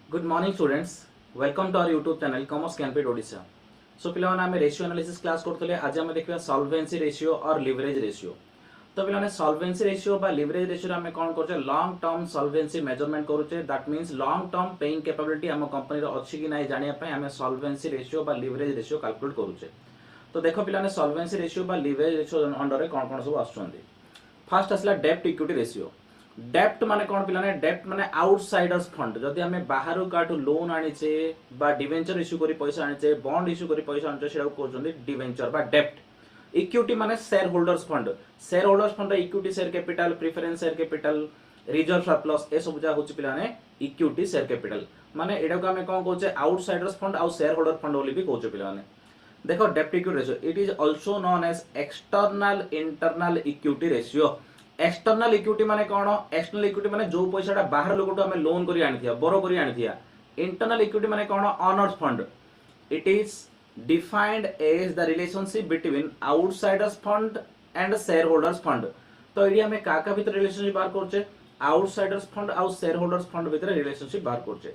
Good morning students, welcome to our YouTube channel commerce कैंपेड Odisha. So पिलाने आम ratio analysis class करते आज आम देखा सॉल्वेंसी रेशियो और लिवरेज रेशियो। तो पिलाने सॉल्वेंसी रेशियो बा लिवरेज रेशियो आम कौन कर लॉन्ग टर्म सॉल्वेंसी मेजरमेंट करुचे। That means long term paying capability आम कंपनी अच्छी कि ना जानापी आम सॉल्वेंसी रेशियो बा लिवरेज रेशियो कैलकुलेट करुचे। तो देख पिलाने सॉल्वेंसी रेशियो बा लिवरेज रेशियो अंडर कौन कौन सब आसुच्चंदी। फर्स्ट आसला डेप्ट इक्विटी रेशियो। डेप्ट माने कौन पिलाने डेप्ट माने आउटसाइडर्स फंड। जदि आम बाहर काटू लोन आनीचे बा डिवेंचर इश्यू करी पैसा आनीचे बॉन्ड इश्यू करी पैसा आनीचे सेटा कहउछन्ती डिवेंचर बा डेप्ट। इक्विटी माने share holders fund. Share holders fund equity share capital preference share capital reserve surplus ए सब जा होची पिलाने इक्विटी शेयर कैपिटल। माने एटा को आम कौन कहउचे आउटसाइडर्स फंड आउ शेयर होल्डर फंड बोली भी कहउचे पिलाने। देखो डेप्ट equity ratio it is also known as external internal equity ratio. External equity माने कौन? एक्सटर्नल इक्विटी माने जो पैसा बाहर लोक आम लोन करी आनी बोरो करी आनी। इंटरनल इक्विटी माने कौन? Owners fund. It is defined as the relationship between outsiders fund and share holders fund. तो ये आम क्या भीतर रिलेशनशिप बाहर करछे आउटसाइडर्स फंड आउ शेयर होल्डर्स फंड भीतर रिलेशनशिप बाहर करछे।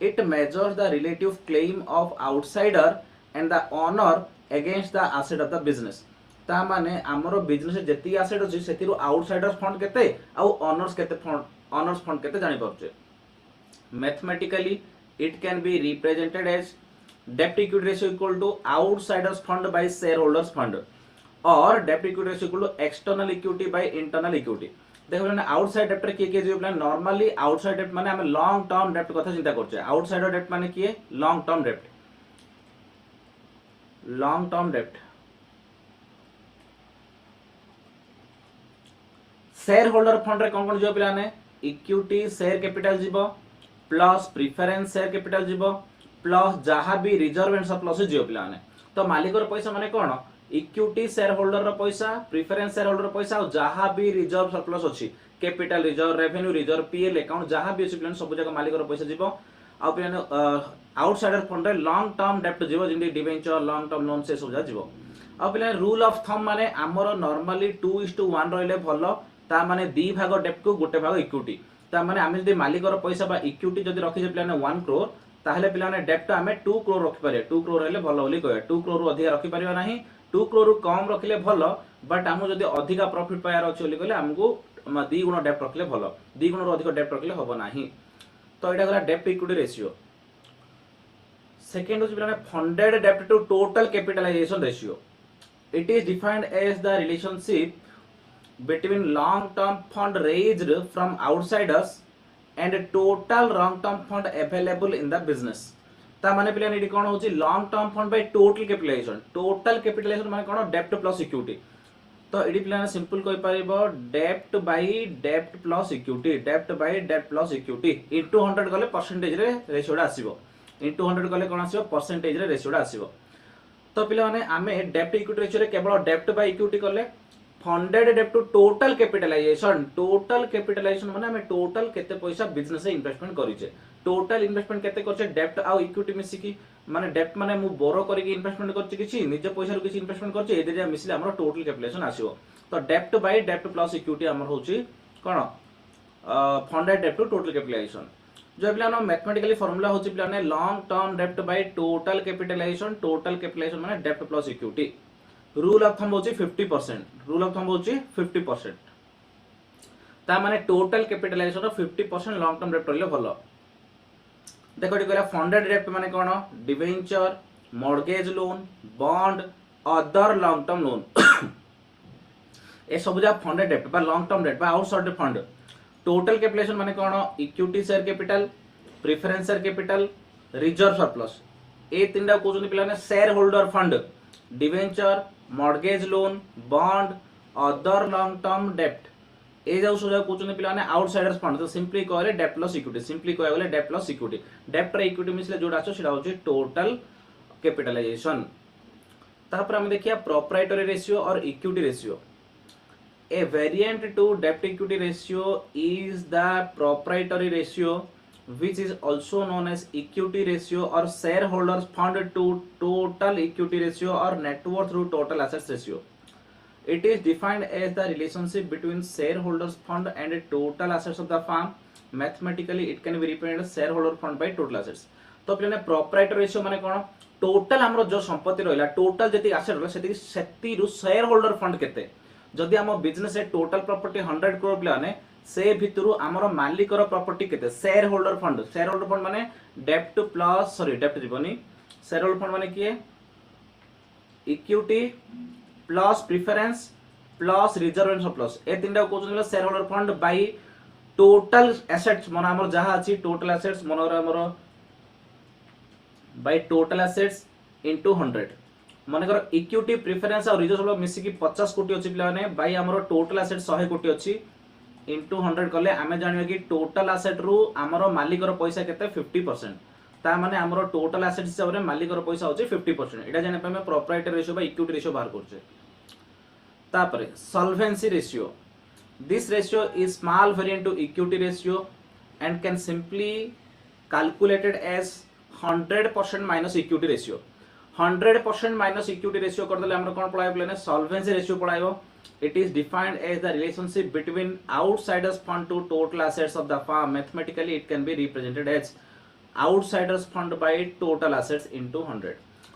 It measures the relative claim of outsider and the owner against the asset of the business. ता माने हमर बिजनेस जेती एसेट अछि सेतिरु आउटसाइडर्स फंड केते आउ ओनर्स फंड केते जानि परछे। Mathematically it can be represented as डेप्ट equity ratio equal to outsiders fund by share holders fund और डेप्ट equity ratio equal to external equity by internal equity. देखो ना आउटसाइड डेप्ट किए किए जो नॉर्मली आउटसाइड डेप्ट माने हम लॉन्ग टर्म डेप्ट कथा चिंता करछे। आउटसाइड डेप्ट माने किए लॉन्ग टर्म डेप्ट। लॉन्ग टर्म डेप्ट शेयर होल्डर फंड रे कौन जो पिलाने इक्विटी शेयर कैपिटल जीवो प्लस प्रेफरेंस शेयर कैपिटल जीवो प्लस जहाँ भी रिजर्व एंड सरप्लस जीवो पिलाने। तो मालिकर पैसा माने कौन? इक्विटी शेयर होल्डर रो पैसा प्रेफरेंस शेयर होल्डर पैसा और जहाँ भी रिजर्व सरप्लस अच्छी capital reserve revenue reserve PL account जहाँ भी अच्छी पिलाने सब जगह मालिकर पैसा जीवो। आ पिलाने आउटसाइडर फंड रे लॉन्ग टर्म डेप्ट जीवो जेंति डिवेंचर लॉन्ग टर्म लोन से सब जा जीवो। आ पिलाने रूल ऑफ थंब माने हमर नॉर्मली 2:1 रहले भलो। ता माने दी भाग डेप्ट को गोटे भाग इक्विटी। ता माने आमे जदि मालिकर पैसा बा इक्विटी जदि रखि जे पिलाने 1 करोड़ ताहले पिलाने डेप्ट आमे 2 करोड़ रखि पारे। 2 करोड़ हेले भलो बोली कहया। 2 करोड़ अधिक रखि पारिबा नाही। 2 करोड़ कम रखिले भलो बट हमु जदि अधिक प्रॉफिट पायार अछि बोली कहले हमकु 2 गुण डेप्ट रखिले भलो। 2 गुण अधिक डेप्ट रखिले होबो नाही। तो एटा गला डेप्ट इक्विटी रेशियो। सेकंड होछि पिलाने फंडेड डेप्ट to total capitalisation ratio. It is defined as the relationship between long term fund raised from outsiders and total long term fund available in the business। ता माने पिला नेडी कोन होची long term fund by total capitalisation. Total capitalisation माने कोन? डेप्ट plus equity. तो AD पिला simple कहि परिबो डेप्ट bye डेप्ट plus equity. डेप्ट bye डेप्ट प्लस इक्विटी इनटू 100 गले परसेंटेज रे रेशियोडा आसीबो। इनटू 100 गले कोन आसीबो? परसेंटेज रे रेशियोडा आसीबो। तो पिला माने आमे डेप्ट इक्विटी रेशियो रे केवल डेप्ट बाय इक्विटी करले फंडेड डेप्ट to total capitalisation. Total capitalisation माने हमें टोटल केते पैसा बिजनेस से इन्वेस्टमेंट करिचे। टोटल इन्वेस्टमेंट केते करचे डेप्ट आ इक्विटी मिसी की माने डेप्ट माने मु बोरो करी की इन्वेस्टमेंट करचे किछि निज पैसा रो किछि इन्वेस्टमेंट करचे ए जे मिसले हमर टोटल कैपिटलाइजेशन आसीबो। तो डेप्ट बाय डेप्ट प्लस इक्विटी हमर होची कोन? फंडेड डेप्ट टू टोटल कैपिटलाइजेशन। जो पिलानो मैथमेटिकली फार्मूला होची पिलाने long term dept by total capitalisation. Total capitalisation माने डेप्ट plus equity. Rule of thumb होची 50%। रूल ऑफ थंब होची 50%। ता माने टोटल कैपिटलाइजेशन रो 50% लॉन्ग टर्म डेप्ट रहले भलो। देखो डी कहला फंडेड डेप्ट माने कोन? Debenture mortgage loan bond other long term loan ए सब जा फंडेड डेप्ट बा लॉन्ग टर्म डेप्ट बा आउटसाइड फंड। टोटल कैपिटलाइजेशन माने कोन? Equity share capital preference share capital reserve surplus ए तीनटा कोजन पिलाने share holder fund debenture mortgage loan bond other long term डेप्ट ए जाउ सोजा कोचने पिलाने आउटसाइडर्स फंड। तो सिंपली कहले डेप्ट प्लस इक्विटी। सिंपली कहले गले डेप्ट प्लस इक्विटी। डेप्ट रे इक्विटी मिसले जोडा आछो सेटा होची टोटल कैपिटलाइजेशन। तापर हम देखिया प्रोप्राइटरी रेशियो और equity ratio. A variant to डेप्ट equity ratio is the proprietary ratio which is also known as equity ratio or shareholders fund to total equity ratio or net worth through total assets ratio। It is defined as the relationship between shareholders fund and total assets of the firm mathematically it can be represented share holder fund by total assets. तो पिलाने proprietor ratio माने कोन total हमरो जो संपत्ति रहला total जति asset रहला सेति रु शेयर होल्डर फंड केते जदि हम बिजनेस रे टोटल प्रॉपर्टी 100 करोड़ पिलाने से भितरु हमरो मालिकर प्रॉपर्टी केते शेयर होल्डर फंड माने डेप्ट प्लस सॉरी डेप्ट जीवनी शेयर होल्डर फंड माने किए equity plus preference plus reserve surplus ए तीनटा को share holder fund by total assets मन हमर जहा अछि टोटल एसेट्स मनोर हमर बाय टोटल एसेट्स इनटू 100 मनकर इक्विटी प्रेफरेंस और रिजर्व सरप्लस मिसी की 50 कोटी अछि पिला ने बाय हमर टोटल एसेट 100 कोटी अछि इनटू 100 कले आमे जानिबे कि टोटल एसेट रु हमर मालिकर पैसा केते 50% ता माने हमर टोटल एसेट हिसाब रे मालिकर पैसा होछि 50%। एटा जाने पे हम प्रोप्राइटर रेशियो बा इक्विटी रेशियो बाहर करछे। तापरे solvency ratio, this ratio is small variant to equity ratio and can simply calculated as 100% minus equity ratio. 100% minus equity ratio कर देले हमर कोन पळाइबो ने सॉल्वेंसी रेशियो पळाइबो। It is defined as the relationship between outsiders fund to total assets of the firm. Mathematically it can be represented as outsiders fund by total assets into 100।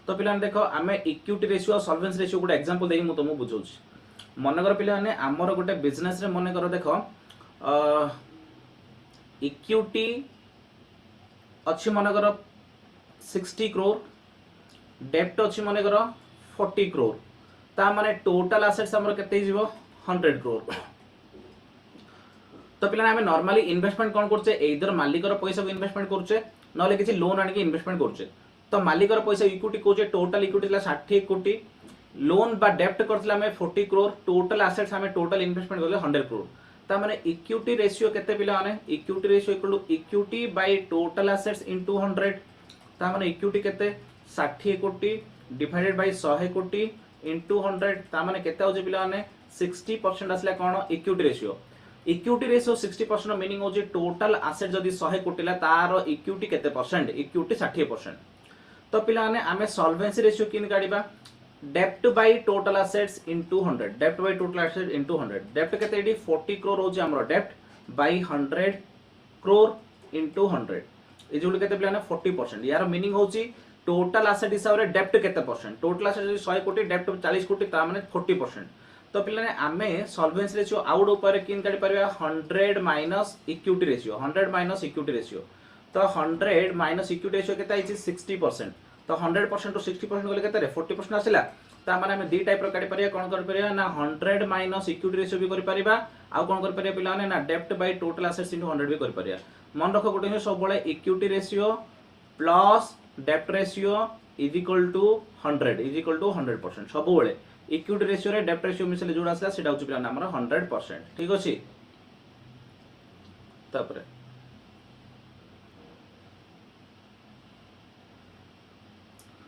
तो पिलाने देखो आमे इक्विटी रेशियो और solvency ratio गोटे example देई मु तुमको बुझौछि। मनकर पिलाने हमर गोटे बिजनेस रे मन कर देखो इक्विटी अछि मनकर 60 करोड़ डेप्ट अछि मनकर 40 करोड़ ता माने टोटल एसेट्स हमर केते जीवो 100 करोड़। तो पिलाने हमें नॉर्मली इन्वेस्टमेंट कोन करछे एइदर मालिकर पैसा को इन्वेस्टमेंट करछे नले किछि लोन आनि के इन्वेस्टमेंट करछे। तो मालिकर पैसा इक्विटी कोचे टोटल इक्विटी ला 60 कोटी लोन बा डेप्ट करथला हमें 40 करोड़ टोटल एसेट्स हमें टोटल इन्वेस्टमेंट करले 100 करोड़ ता माने इक्विटी रेशियो केते पिला माने equity ratio equal to equity by total assets into 100 ता माने इक्विटी केते 60 कोटी डिवाइडेड बाय 100 कोटी इनटू 100 ता माने केते होजे पिला माने 60% आसला कोन equity ratio. Equity ratio 60% meaning होजे टोटल एसेट जदी 100 कोटी ला तार इक्विटी केते परसेंट इक्विटी 60%। तो पिला माने आमे सॉल्वेंसी रेशियो किन काढिबा डेप्ट बाय टोटल एसेट्स इनटू 100 डेप्ट बाय टोटल एसेट्स इनटू 100 डेप्ट केते एडी 40 करोड़ होजे हमरो डेप्ट बाय 100 करोड़ इनटू 100 इजुल केते पिला माने 40%। यार मीनिंग होची टोटल एसेट हिसाब रे डेप्ट केते परसेंट टोटल एसेट 100 कोटी डेप्ट 40 कोटी ता माने 40%। तो पिलाने आमे सॉल्वेंसी रेशियो आउट ऊपर किन काढि परबा 100 minus equity ratio 100 minus equity ratio. तो 100 माइनस इक्विटी रेशियो केते आइछि 60%। तो 100% टू 60% गले केते रे 40% आसिला ता माने हमें दी टाइप रो काढि परिया कोन कर परिया ना 100 माइनस इक्विटी रेशियो भी करि परिबा आ कोन कर परिया पिलाने ना डेप्ट बाय टोटल एसेट्स इनटू 100 भी करि परिया। मन रखो गोटे सब बळे इक्विटी रेशियो प्लस डेप्ट रेशियो इज इक्वल टू 100% सब बळे इक्विटी रेशियो रे डेप्ट रेशियो मिसले जोड़ा आसला सेटा होची पिलाने हमर 100% ठीक अछि। तापरे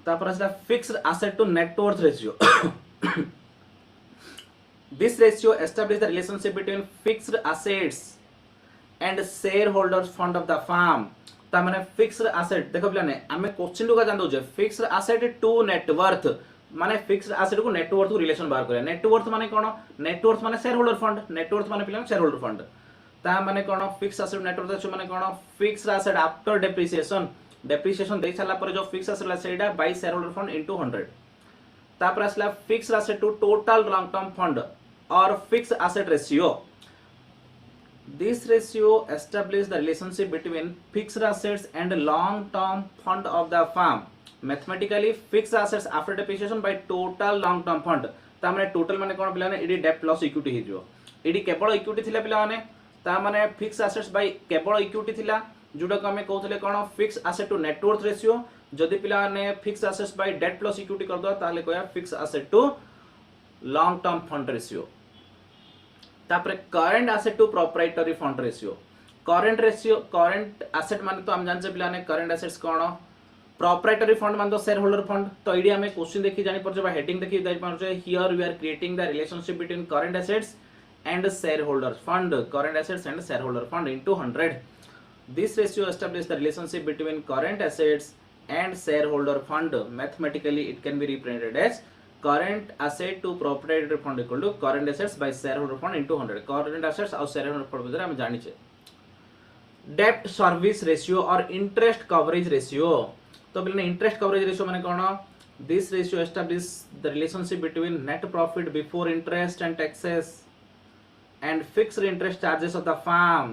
तापर आसला fixed asset to net worth ratio. This ratio establish the relationship between fixed assets and share holders fund of the firm. ता माने फिक्स्ड एसेट देखो पिलाने हमें क्वेश्चन टू का जान दो जे fixed asset to net worth माने फिक्स्ड एसेट को नेट वर्थ को रिलेशन बाहर करिया। नेट वर्थ माने कोन नेट वर्थ माने share holder fund net worth माने पिलाने शेयर होल्डर फंड ता माने कोन फिक्स्ड एसेट नेट वर्थ माने कोन फिक्स्ड एसेट आफ्टर डेप्रिसिएशन दे साला पर जो फिक्स्ड एसेट ला सेडा by share holder fund into 100 तापर असला fixed asset to total long term fund और fixed asset ratio. This ratio establishes the relationship between fixed assets and long-term fund of the firm. Mathematically, fixed assets after depreciation by total long-term fund. ता माने total माने कोन पिलाने एडी डेप्ट plus equity हे जो एडी केवल इक्विटी थिला पिला माने ता माने फिक्स्ड एसेट्स बाय केवल इक्विटी थिला जोडा को हमें कहउतले कोन fixed asset to net worth ratio. जदि पिला माने fixed assets by debt plus equity कर दो ताले कोया fixed asset to long term fund ratio. तापरे current asset to proprietary fund ratio. Current asset माने तो हम जानचे पिलाने करंट एसेट्स कोन प्रोप्राइटरी फंड मान तो शेयर होल्डर फंड। तो एडी हमें क्वेश्चन देखि जानि परछे बा हेडिंग देखि जानि परछे here we are creating the relationship between current assets and share holders fund current assets and share holder fund into 100। This ratio establish the relationship between current assets and share holder fund. Mathematically it can be represented as current asset to proprietary fund equal to current assets by shareholder fund into 100। current assets और shareholder fund बिदरे हम जानि छे। डेप्ट service ratio और interest coverage ratio. तो पिलाने interest coverage ratio माने कोन, this ratio establish the relationship between net profit before interest and taxes and fixed interest charges of the firm.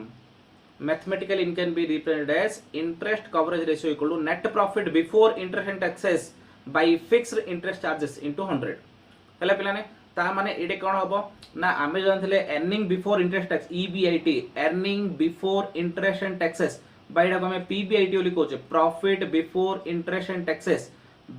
Mathematically it can be represented as interest coverage ratio equal to net profit before interest and taxes by fixed interest charges into 100 हेला पिलाने ता माने एडे कोन हबो ना आमे जानथिले earning before interest tax EBIT earning before interest and taxes by एडा को हमें पीबीआईटी बोली कहउचे profit before interest and taxes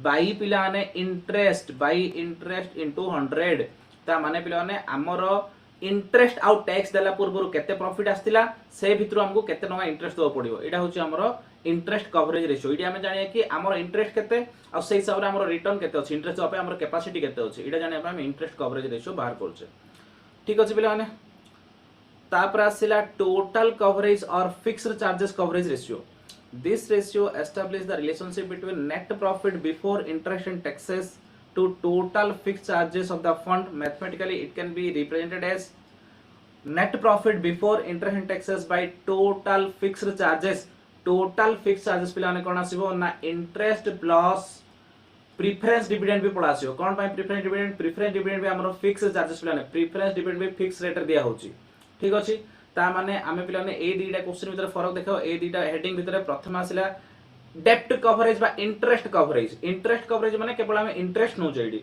by पिलाने इंटरेस्ट इनटू 100 ता माने पिलाने हमरो इंटरेस्ट आउट टैक्स देला पूर्व केते प्रॉफिट आस्तिला से भितर हमको केते टका इंटरेस्ट दो पड़ियो एटा होची हमरो इंटरेस्ट कवरेज रेशियो। इडी हमें जानिया कि हमरो इंटरेस्ट केते आ से हिसाब रे हमरो रिटर्न केते अछि इंटरेस्ट पे हमरो कैपेसिटी केते अछि एटा जानिया हम इंटरेस्ट कवरेज रेशियो बाहर करछे। ठीक अछि पिला माने तापर आसिला टोटल कवरेज और fixed charges coverage ratio. This ratio establish the relationship between net profit before interest and taxes to total fixed charges of the fund. Mathematically it can be represented as net profit before interest and taxes by total fixed charges. Total fixed charges पिलाने कोन आसीबो ना interest plus preference dividend भी पड़ा आसीबो। कोन पाई preference dividend भी हमरो fixed charges पिलाने preference dividend भी fix rate रे दिया होची। ठीक अछि ता माने आमे पिलाने ए दीटा क्वेश्चन भीतर फरक देखो ए दीटा हेडिंग भीतर प्रथम आसिला डेप्ट कवरेज बा इंटरेस्ट कवरेज माने केवल हमें इंटरेस्ट नो जेडी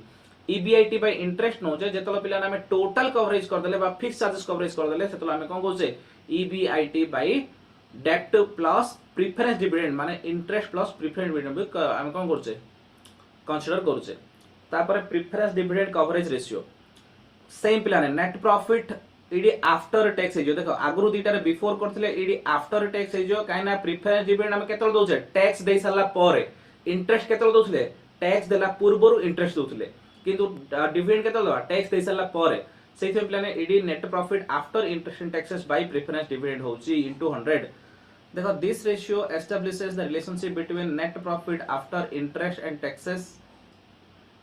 ईबीआईटी बाय इंटरेस्ट नो जे जेतलो पिला हमें टोटल कवरेज कर देले बा फिक्स चार्जेस कवरेज कर देले सेतलो हमें कोन कहउचे ईबीआईटी बाय डेप्ट प्लस प्रेफरेंस डिविडेंड माने इंटरेस्ट प्लस प्रेफरेंस डिविडेंड भी हमें कोन करछे कंसीडर करछे। तापर preference dividend coverage ratio same पिला ने नेट प्रॉफिट इडी आफ्टर टैक्स हे जो देखो आगरु दीटा रे बिफोर करथिले इडी आफ्टर टैक्स हे जो काइना प्रेफरेंस डिविडेंड हम केतल दोछे टैक्स देई साला पारे इंटरेस्ट केतल दोथले टैक्स देला पूर्वरु इंटरेस्ट दोथले किंतु डिविडेंड केतल दवा टैक्स देई साला पारे सेथे प्लाने इडी net profit after interest and taxes by preference dividend होची इनटू 100। देखो this ratio establishes the relationship between net profit after interest and taxes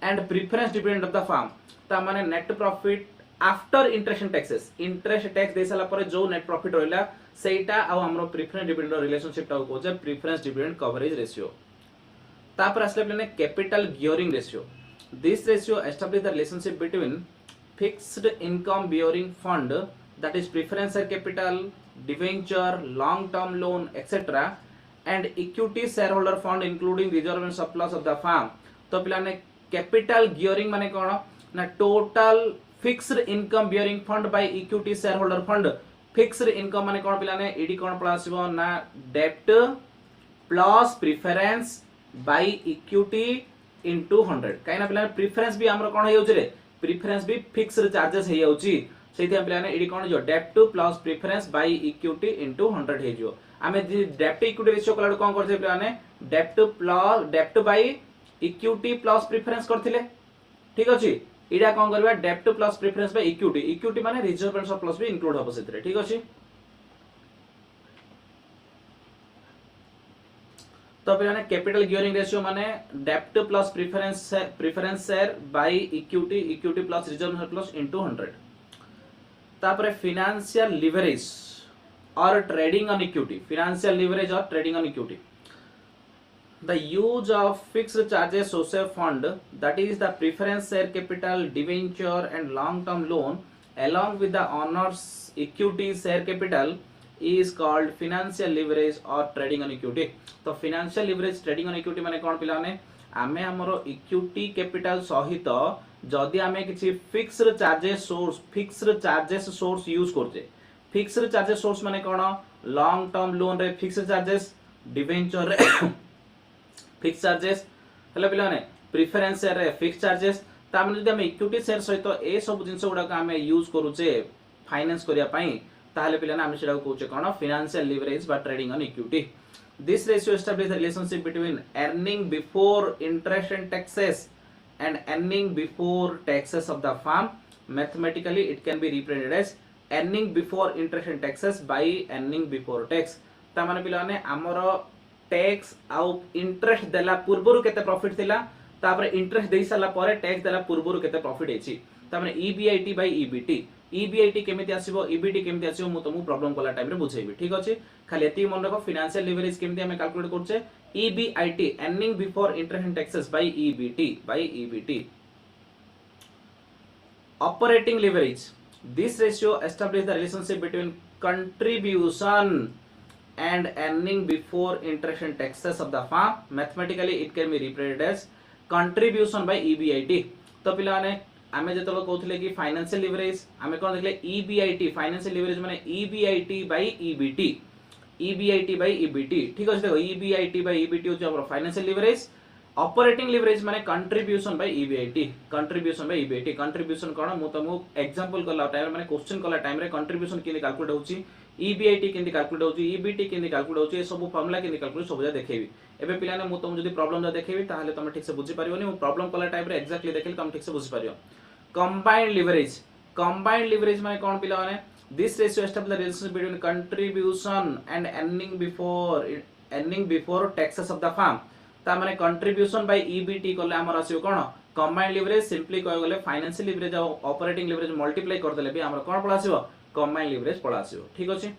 and preference dividend of the firm. ता माने net profit after interest and taxes interest tax दे साला पर जो net profit रहला सेटा आ हमरो प्रेफरेंस डिविडेंड रिलेशनशिप टा को जे प्रेफरेंस डिविडेंड कवरेज रेशियो। तापर असले प्लेने capital gearing ratio. This ratio establish the relationship between fixed income bearing fund that is preference share capital debenture long term loan etcetera and equity share holder fund including reserve and surplus of the firm. तो प्लाने capital gearing माने कोन ना total fixed income bearing fund by equity share holder fund. Fixed income माने कोन पिलाने एडी कोन पळा आसीबो ना डेप्ट plus preference by equity into 100 काइना पिलाने प्रेफरेंस भी हमरो कोन हे होउची रे प्रेफरेंस भी फिक्स्ड चार्जेस हे होउची सेति पिलाने एडी कोन जो डेप्ट plus preference by equity into 100 हे जो आमे डेप्ट इक्विटी रेशियो कलाड कोन करथे पिलाने डेप्ट बाय इक्विटी प्लस प्रेफरेंस करथिले। ठीक अछि इडा कोन करबा डेप्ट प्लस प्रेफरेंस बाय इक्विटी माने रिजर्व एंड सरप्लस भी इंक्लूड होबो सेतरे। ठीक अछि तो पिलाने कैपिटल गियरिंग रेशियो माने डेप्ट plus preference share by equity plus reserve and surplus into 100। तापर फाइनेंशियल लीवरेज और trading on equity the use of fixed charges social fund that is the preference share capital debenture and long term loan along with the owners equity share capital is called financial leverage or trading on equity। तो financial leverage trading on equity माने कोन पिलाने आमे हमरो equity capital सहित जदी आमे किछि फिक्स्ड चार्जेस सोर्स यूज करते फिक्स्ड चार्जेस सोर्स माने कोन लॉन्ग टर्म लोन रे फिक्स्ड चार्जेस डिबेंचर रे फिक्स चार्जेस हेले पिलाने प्रेफरेंस शेयर रे फिक्स चार्जेस ता माने जदी हम इक्विटी शेयर सहित ए सब जिंस गुडा को हम यूज करूचे फाइनेंस करिया पई ताले पिलाने हम सेडा को कहूचे कोन फाइनेंशियल लीवरेज बा trading on equity. This ratio establish the relationship between earning before interest and taxes and earning before taxes of the firm. Mathematically it can be represented as earning before interest and taxes by earning before tax। ता माने पिलाने हमरो tax आउ interest देला पूर्वरु केते profit थिला तापर interest देई साला परे टैक्स देला पूर्वरु केते प्रॉफिट हेछि ता माने ईबीआईटी बाय ईबीटी ईबीआईटी केमिति आसीबो ईबीटी केमिति आसीबो मु तुमको प्रॉब्लम कला टाइम रे बुझेबी ठीक अछि खाली एति मन रखो फाइनेंशियल लिवरेज केमिति हमें कैलकुलेट करछे EBIT earning before interest and taxes by EBT operating leverage this ratio establish the relationship between contribution and earning before interest and taxes of the firm mathematically it can be represented as contribution by EBIT तो पिला ने आमे जेतलो कहउथिले कि financial leverage आमे कोन देखले EBIT financial leverage माने EBIT by EBT ठीक अछि देखो EBIT by EBT होछ हमर फाइनेंशियल लिवरेज ऑपरेटिंग लिवरेज माने कंट्रीब्यूशन बाय EBIT कंट्रीब्यूशन कोन मु तमु एग्जांपल कला टाइम माने क्वेश्चन कला टाइम रे कंट्रीब्यूशन केनि कैलकुलेट होउची EBIT केनि कैलकुलेट होउची EBT केनि कैलकुलेट होउची ए सब फार्मूला केनि कैलकुलेट सब जा देखेबी एबे पिला ने मु तमु जदी प्रॉब्लम जा देखेबी ताहाले तमे ठीक से बुझी परियोनी मु प्रॉब्लम कला टाइम रे एक्जेक्टली देखले तमे ठीक से बुझी परियो कंबाइंड लिवरेज माने कोन पिला माने this ratio establish the relationship between contribution and earning before taxes of the firm ता माने कंट्रीब्यूशन बाय ईबीटी कोले हमर आसीयो कोन कंबाइंड लिवरेज सिंपली कह गले फाइनेंशियल लिवरेज और ऑपरेटिंग लिवरेज मल्टीप्लाई कर देले भी हमर कोन पळा आसीयो कंबाइंड लिवरेज पळा आसीयो ठीक अछि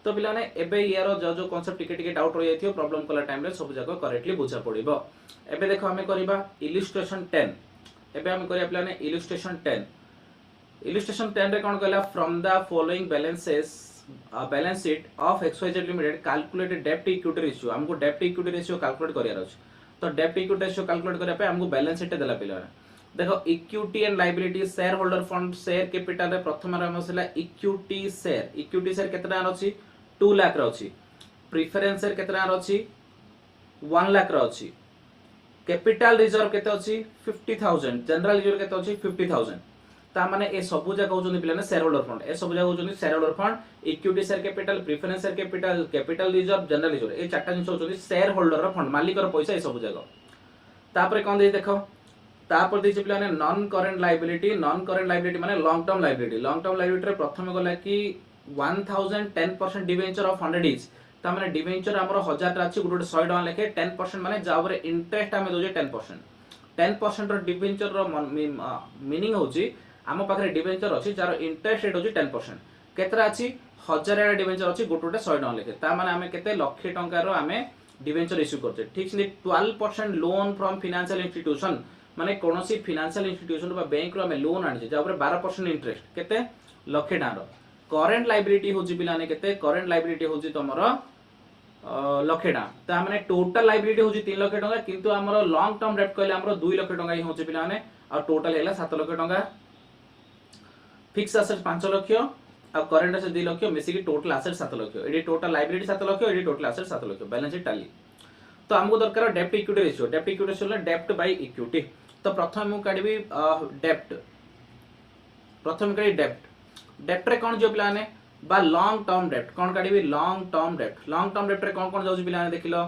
तो पिला ने एबे यार जो कांसेप्ट टिके डाउट रहि जाथियो प्रॉब्लम कला टाइम रे सब जगह करेक्टली बुझा पड़िबो एबे देखो हमें करबा इलस्ट्रेशन 10 एबे हम करिया पिला ने इलस्ट्रेशन 10 रे कोन कहला from the following balance sheet of XYZ limited calculated डेब्ट इक्विटी रेशियो हमको डेब्ट इक्विटी रेशियो कैलकुलेट करिया अछि तो डेब्ट इक्विटी रेशियो कैलकुलेट करबा पे हमको बैलेंस शीट देला पिला देखो equity and liability share holder fund share capital रे प्रथम रे हमसला इक्विटी शेयर केतना अछि 2 लाख रे अछि प्रेफरेंस शेयर केतना रे अछि 1 लाख रे अछि कैपिटल रिजर्व केते अछि 50000 जनरल रिजर्व केते अछि 50000 ता माने ए सबु जगह होजोनी पिला ने शेयर होल्डर फंड ए सबु जगह होजोनी share holder fund equity share capital share capital reserve general reserve ए चारटा जिंस होजोनी शेयर होल्डर रो फंड मालिक रो पैसा ए सबु जगह तापर कोन दे देखो तापर दे पिला ने नॉन करेंट लायबिलिटी माने लॉन्ग टर्म लायबिलिटी रे प्रथम गला कि 1000 10% डिवेंचर ऑफ 100 इज ता माने डिवेंचर हमरो 1000 टा अछि गुड 100 टका लेखे 10% माने जाबरे इंटरेस्ट हमें दोजे 10% रो डिवेंचर रो मीनिंग होची आम पाखे डिवेंचर अच्छी जार इंटरेस्ट रेट होची 10% केतरा अछि 1000 डिवेंचर अच्छी गोटे 100 टका लेखे ता माने आमे केते लाख टका रो आमे डिवेंचर इश्यू करछे ठीक से 12% लोन फ्रॉम फाइनेंशियल इंस्टीट्यूशन माने कोनोसी फाइनेंशियल इंस्टीट्यूशन बा बैंक रो आमे लोन आनिछे जा ऊपर 12% इंटरेस्ट केते लाख टका रो करेंट लायबिलिटी होची बिलाने केते करेंट लायबिलिटी होची तमरो लाख टका ता माने टोटल लायबिलिटी होची 3 लाख टका किंतु हमरो लॉन्ग टर्म डेट कहले हमरो 2 लाख टका ही होची बिलाने और टोटल हैला 7 लाख टका फिक्स एसेट 5 लाख और करेंट एसेट 2 लाख मिसी की total asset 7 lakh AD total liability 7 lakh AD total asset 7 lakh balance sheet टाली तो हमको दरकार डेब्ट इक्विटी रेशियो डेब्ट बाय इक्विटी तो प्रथम मु काढबी डेब्ट प्रथम काढी डेब्ट रे कोन जो प्लान है बा लॉन्ग टर्म डेब्ट कोन काढबी लॉन्ग टर्म डेब्ट रे कोन जाउची प्लान देखिलो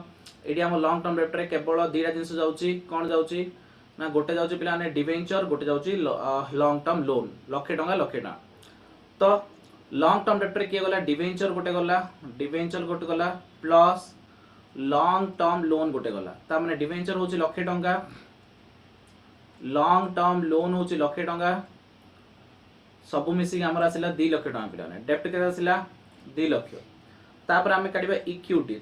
एडी हम लॉन्ग टर्म डेब्ट रे केवल दीटा जिंस जाउची कोन जाउची ना गोटे जाउची प्लान डिवेंचर गोटे जाउची लॉन्ग टर्म लोन लाख टका तो लॉन्ग टर्म डेब्ट रे के गला डिवेंचर गोटे गला प्लस लॉन्ग टर्म लोन गोटे गला ता माने डिवेंचर होची लाख टका लॉन्ग टर्म लोन होची लाख टका सबु मिसी हमरा आसिला 2 लाख टका पिलाने डेब्ट केते आसिला 2 लाख तापर हमें काढिबा इक्विटी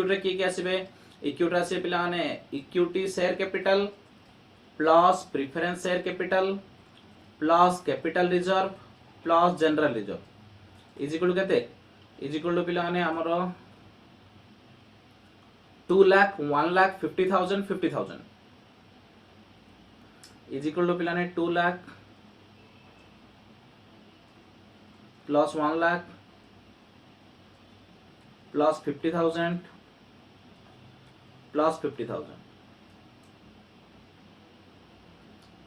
रे के आसीबे इक्विटी आसे पिलाने equity share capital plus preference share capital plus capital reserve plus general reserve is equal to केते इज इक्वल टू पिलाने हमरो 2 lakh 1 lakh 50000 is equal to पिलाने 2 lakh plus 1 lakh plus 50000 plus 50000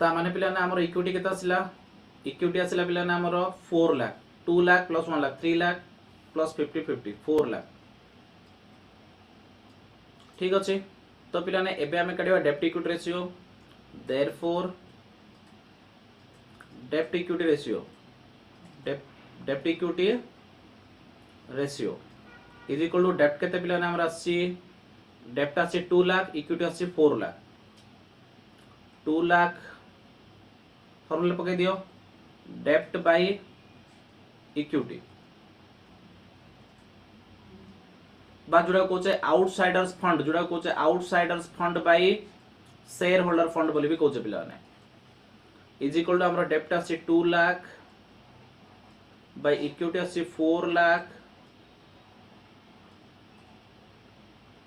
ता माने पिलाने हमर इक्विटी केता आसिला पिलाने हमर 4 लाख 2 लाख प्लस 1 लाख 3 लाख प्लस 50 4 लाख ठीक अछि तो पिलाने एबे हमें काढिबा डेब्ट इक्विटी रेशियो देयरफॉर डेब्ट equity ratio is equal to डेब्ट केते पिलाने हमरा आसी डेब्ट आसी 2 लाख इक्विटी आसी 4 लाख 2 लाख फॉर्मूला पकई दियो डेप्ट बाय इक्विटी बा जोड़ा कोचे आउटसाइडर्स फंड जोड़ा कोचे outsiders fund by share holder fund बोली भी कोचे पिला ने इज इक्वल टू हमर डेप्ट आसी 2 लाख बाय इक्विटी आसी 4 लाख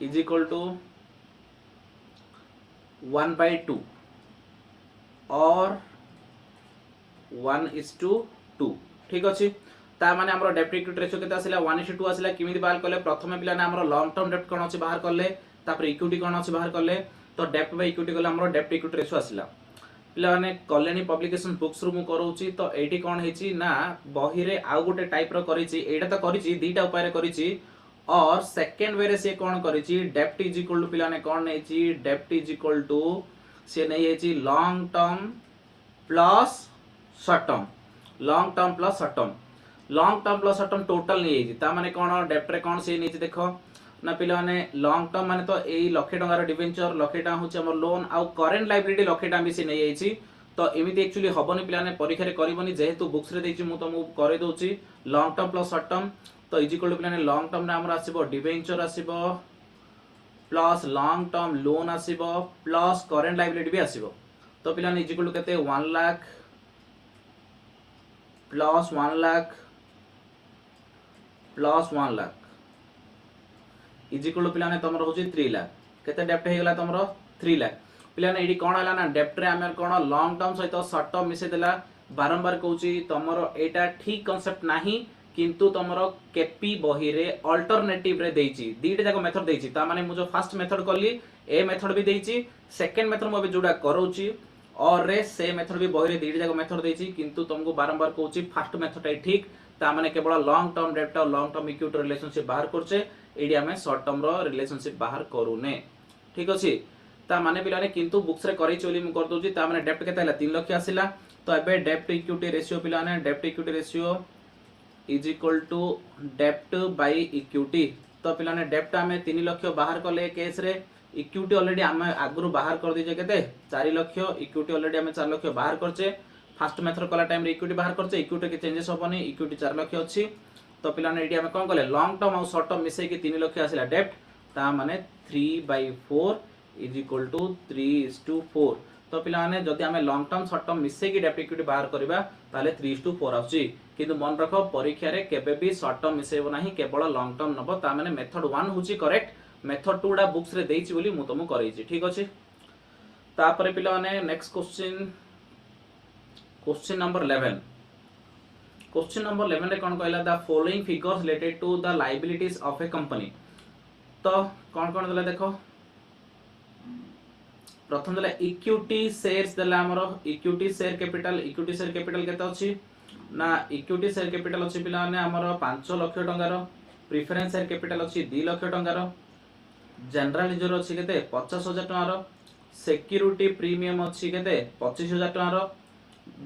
इज इक्वल टू 1/2 और 1:2 ठीक अच्छे ता माने हमरो डेप्ट इक्विटी रेशियो केते आसिला 1:2 आसिला किमिति बाहर करले प्रथमे पिला ने हमरो लॉन्ग टर्म डेप्ट कोन अछि बाहर करले तापर इक्विटी कोन अछि बाहर करले तो डेप्ट बाय इक्विटी गले हमरो डेप्ट इक्विटी रेशियो आसिला पिला माने कल्याणी पब्लिकेशन बुक्स रु मु करूची तो एठी कोन हेची ना बही रे आ गुटे टाइप रो करिची एटा तो करिची दीटा उपाय रे करिची और सेकंड वे रे से कोन करिची डेप्ट इज इक्वल टू पिला ने कोन नेची डेप्ट इज इक्वल टू से नै हेची long term plus short term long term plus short term long term plus short term total नहीं है ता माने कोन डेप्ट रे कोन से नहीं देखो ना पिला माने लॉन्ग टर्म माने तो एई लक्षे टंगार डिवेंचर लक्षे टा होचे हमर लोन आ करेंट लायबिलिटी लक्षे टा भी से नहीं आइची तो एमिति एक्चुअली हबनी पिला ने परीक्षा रे करबनी जेहेतु बुक्स रे देछि मु तो मु करे दोछि long term plus short term तो इज इक्वल टू पिला ने लॉन्ग टर्म रे हमर आसीबो डिवेंचर आसीबो प्लस लॉन्ग टर्म लोन आसीबो प्लस करेंट लायबिलिटी भी आसीबो तो पिला ने इज इक्वल टू केते 1 lakh plus 1 lakh plus 1 lakh is equal to पिला ने तमरो होची 3 लाख केते डेप्ट हे गेला तमरो 3 लाख पिला ने एडी कोन हला ना डेप्ट रे हमर कोन लॉन्ग टर्म सहित शॉर्ट टर्म मिसे देला बारंबार कहूची तमरो एटा ठीक कांसेप्ट नाही किंतु तमरो केपी बही रे अल्टरनेटिव रे देइची दीटा जाको मेथड देइची ता माने मु जो फर्स्ट मेथड करली ए मेथड भी देइची सेकंड मेथड मु जोडा करूची और रे से मेथड भी बही रे दीटा जाको मेथड देइची किंतु तुमको बारंबार कहूची फर्स्ट मेथड है ठीक ता माने केवल लॉन्ग टर्म डेप्ट और लॉन्ग टर्म इक्विटी रिलेशनशिप बाहर करछे एडी हमें शॉर्ट टर्म रो रिलेशनशिप बाहर करूने ठीक अछि ता माने पिलाने किंतु बुक्स रे करै चोली मु कर दोची ता माने डेप्ट केते हला 3 लाख आसिला तो एबे डेप्ट इक्विटी रेशियो पिलाने डेप्ट equity ratio is equal to dept by equity तो पिलाने डेप्ट हमें 3 लाख बाहर करले केस रे इक्विटी ऑलरेडी हमें आगुरु बाहर कर दीजे केते 4 लाख इक्विटी ऑलरेडी हमें 4 लाख बाहर करछे फर्स्ट मेथड कला टाइम रे इक्विटी बाहर करछे इक्विटी के चेंजेस होबनी इक्विटी 4 लाख अछि तो पिलाने एडी हमें कोन करले लॉन्ग टर्म और शॉर्ट टर्म मिसै के 3 लाख आसिला डेप्ट ता माने 3/4 इज इक्वल टू 3:4 तो पिलाने जदि हमें लॉन्ग टर्म शॉर्ट टर्म मिसै के डेप्ट इक्विटी बाहर करबा ताले 3:4 आछि किंतु मन रखो परीक्षा रे केबे भी शॉर्ट टर्म मिसैबो नाही केवल लॉन्ग टर्म नबो ता माने मेथड 1 होची करेक्ट मेथड 2 डा बुक्स रे देइछि बोली मु तुमु करैछि ठीक अछि तापरे पिलाने next question number 11 question number 11 रे कोन कहला the following figures related to the liabilities of a company तो कोन कोन देला देखो प्रथम देला इक्विटी शेयर्स देला हमरो इक्विटी शेयर कैपिटल केते अछि ना इक्विटी शेयर कैपिटल अछि पिलाने हमरो 5 लाख टंगार प्रेफरेंस शेयर कैपिटल अछि 2 लाख टंगार जनरल रिजर्व अछि केते 50000 टंगार सिक्योरिटी प्रीमियम अछि केते 25000 टंगार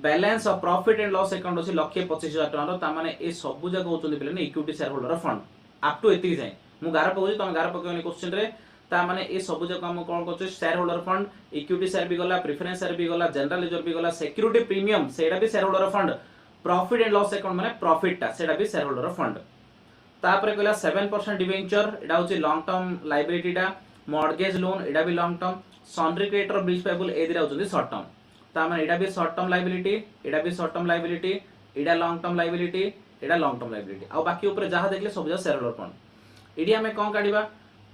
balance of profit and loss account अछि 1,25,000 टंगार ता माने ए सब जगह होचोंदी पिलाने equity share holder fund up to एति जाय मु गार पकोछि तम गार पकोनि क्वेश्चन रे ता माने ए सब जगह हम कोन करछ share holder fund equity share भी गला प्रेफरेंस शेयर भी गला जनरल रिजर्व भी गला सिक्योरिटी प्रीमियम सेडा भी share holder fund profit and loss account माने प्रॉफिट ता सेडा भी शेयर होल्डर फंड तापरे कहला 7% डिवेंचर एडा होची लॉन्ग टर्म लायबिलिटी टा मॉर्गेज लोन एडा भी long term sundry creditor bills payable ए दिरा होची शॉर्ट टर्म ता माने एडा भी शॉर्ट टर्म लायबिलिटी एडा भी शॉर्ट टर्म लायबिलिटी एडा लॉन्ग टर्म लायबिलिटी एडा लॉन्ग टर्म लायबिलिटी आ बाकी ऊपर जहां देखले सब जगह शेयर होल्डर फंड एडी हमें कोन काढिबा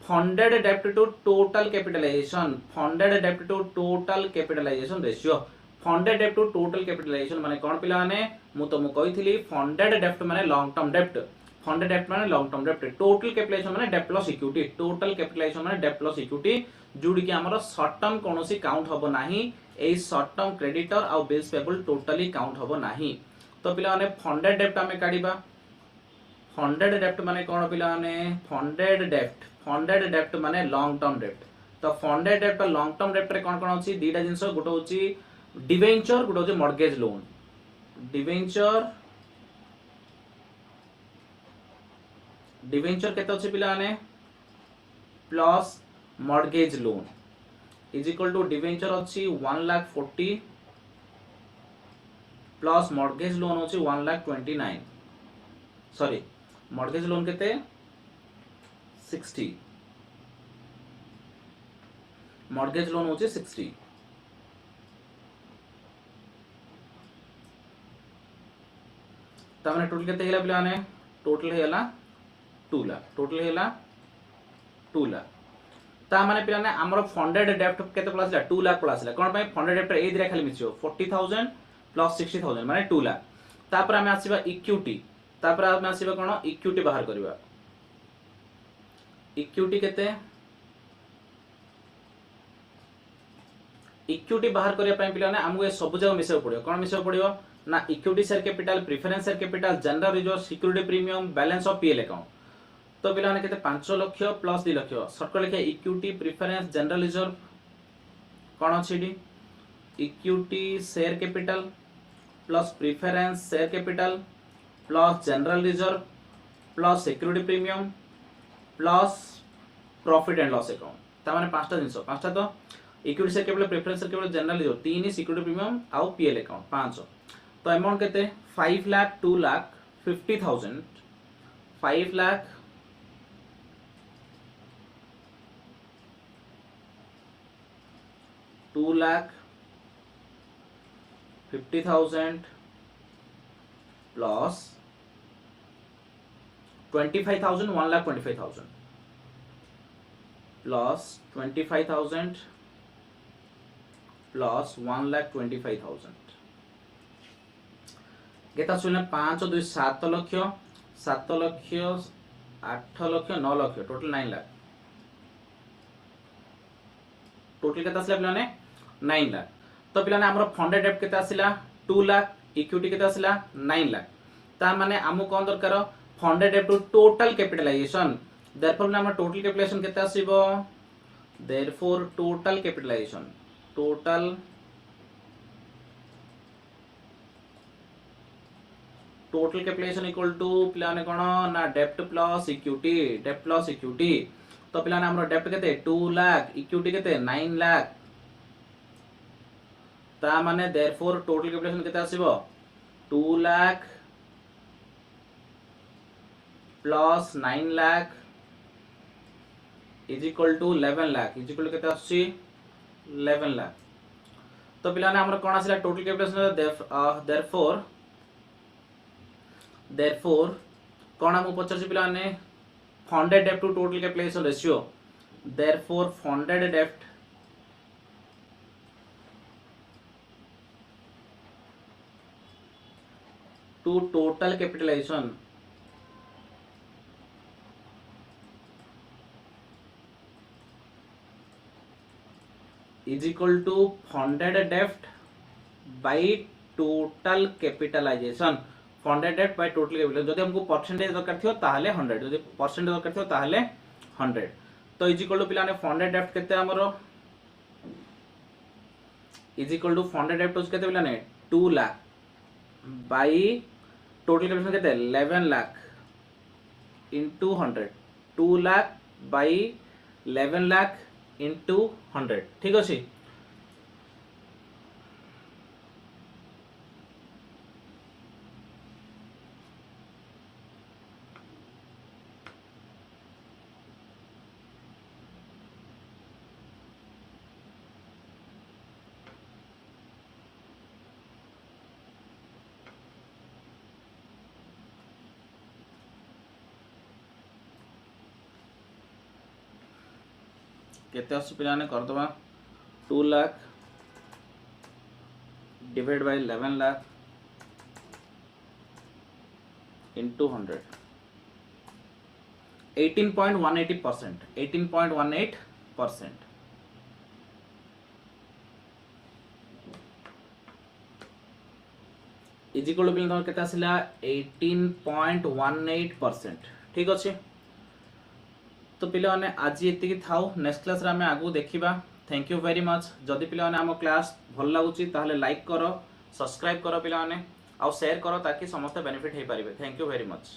फंडेड डेप्ट टू टोटल कैपिटलाइजेशन फंडेड डेप्ट to total capitalisation ratio funded डेप्ट टू टोटल कैपिटलाइजेशन माने कोन पिला माने मु तो मु कहिथिली फंडेड डेप्ट माने लॉन्ग टर्म डेप्ट फंडेड डेप्ट माने लॉन्ग टर्म डेप्ट टोटल कैपिटलाइजेशन माने डेप्ट प्लस इक्विटी टोटल कैपिटलाइजेशन माने डेप्ट प्लस इक्विटी जोडी कि हमर शॉर्ट टर्म कोनोसी काउंट होबो नाही ए शॉर्ट टर्म क्रेडिटर आ बिल्स पेबल टोटली काउंट होबो नाही तो पिला माने फंडेड डेप्ट हमें काढिबा फंडेड डेप्ट माने कोन पिला माने फंडेड डेप्ट माने लॉन्ग टर्म डेप्ट तो फंडेड डेप्ट लॉन्ग टर्म डेप्ट रे कोन कोन अछि दीटा जिंस गुटो होछि डिवेंचर गुटो होछि मॉर्गेज लोन डिवेंचर केते अछि पिला माने plus mortgage loan is equal to debenture अछि 1,40,000 प्लस मॉर्गेज लोन होची 1,29,000 सॉरी मॉर्गेज लोन केते 60 मॉर्गेज लोन होची 60 तामने टोटल केते हेला पिलाने टोटल हेला 2 लाख टोटल हेला 2 लाख ता माने पिलाने हमर फंडेड डेप्ट केते पलासला 2 लाख पलासला कोन पे फंडेड डेप्ट ए दिरा खाली मिछो 40,000 प्लस 60,000 माने 2 लाख तापर हमें आसीबा इक्विटी तापर हमें आसीबा कोन इक्विटी बाहर करबा इक्विटी केते इक्विटी बाहर करिया पय पिलाने हमको ए सब जगह मिसेव पड़ियो कोन मिसेव पड़ियो ना equity share capital preference share capital general reserve security premium balance of PL account तो पिलाने केते 5 लाख प्लस 2 लाख सर्कल लिखे इक्विटी प्रेफरेंस जनरल रिजर्व कोन अछि equity share capital plus preference share capital plus general reserve plus security premium plus profit and loss account ता माने पांचटा जिंस पांचटा तो equity share capital preference share capital general reserve 3 security premium आउ PL account 5 तो amount केते 5 lakh 2 lakh 50,000 5 lakh 2 lakh 50,000 plus 25,000 1 lakh 25,000 plus 25,000 plus 1 lakh 25,000 केता सुने 5 2 7 lakh 7 lakh 8 lakh 9 lakh total 9 lakh total केता आसला पिलाने 9 लाख तो पिलाने हमर फंडेड डेप्ट केता आसिला 2 लाख इक्विटी केता आसिला 9 लाख ता माने हमु कोन दरकार फंडेड डेप्ट टू टोटल कैपिटलाइजेशन देयरफॉर हमर टोटल कैपिटलाइजेशन केता आसीबो therefore total capitalisation total capitalization equal to पिलाने कोन ना डेप्ट प्लस इक्विटी तो पिलाने हमर डेप्ट केते 2 लाख इक्विटी केते 9 लाख ता माने देयरफॉर टोटल कैपिटलाइजेशन केते आसीबो 2 lakh plus 9 lakh is equal to 11 lakh is equal to केते आसी 11 लाख तो पिलाने हमर कोन आसीला टोटल कैपिटलाइजेशन देयरफॉर कोन हम पचर पिलाने फंडेड डेप्ट to total capitalisation ratio therefore funded डेप्ट to total capitalisation is equal to funded debt by total capitalization funded debt by total capitalization जदि हमको परसेंटेज दरकार थियो ताहाले 100 जदि परसेंटेज दरकार थियो ताहाले 100 तो is equal to पिलाने funded debt केते हमरो is equal to funded debt केते पिलाने 2 लाख by total capitalization केते 11 lakh into 100 2 lakh by 11 lakh into 100 ठीक अछि केते आसु पिलाने कर दबा 2 lakh divide by 11 lakh into 100 18.18% 18.18% is equal to पिलाने केते आसिला 18.18% ठीक अछि तो पिलाने आज ये थाउ नेक्स्ट क्लास रे हमें आगु देखिबा थैंक यू वेरी मच जदि पिलाने हम क्लास भल लागुची ताहले लाइक करो सब्सक्राइब करो पिलाने आ शेयर करो ताकि समस्त बेनिफिट हे पारिबे थैंक यू वेरी मच।